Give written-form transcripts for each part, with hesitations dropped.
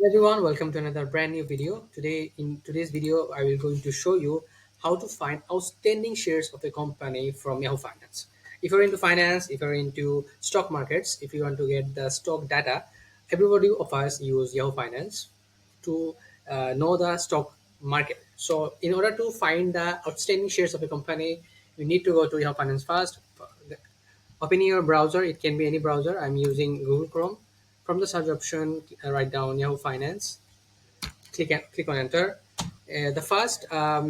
Everyone, welcome to another brand new video. In today's video, I will going to show you how to find outstanding shares of a company from Yahoo Finance. If you're into finance, if you're into stock markets, if you want to get the stock data, everybody of us use Yahoo Finance to know the stock market. So, in order to find the outstanding shares of a company, you need to go to Yahoo Finance first. Open your browser. It can be any browser. I'm using Google Chrome. From the search option, write down Yahoo Finance. Click on enter. The first uh,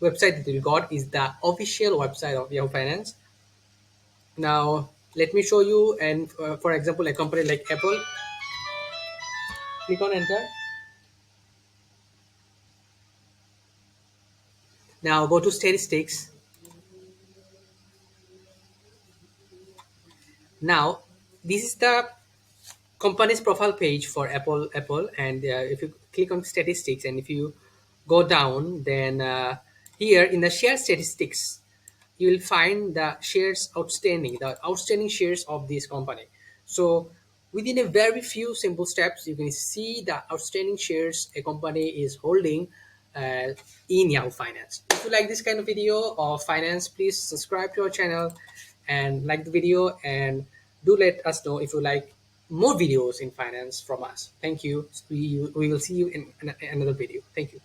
website that we got is the official website of Yahoo Finance. Now let me show you. And for example, a company like Apple. Click on enter. Now go to statistics. Now this is the company's profile page for Apple, and if you click on statistics and if you go down, then here in the share statistics you will find the outstanding shares of this company. So within a very few simple steps, you can see the outstanding shares a company is holding uh, in Yahoo Finance. If you like this kind of video of finance, please subscribe to our channel and like the video, and do let us know if you like more videos in finance from us. Thank you. We will see you in another video. Thank you.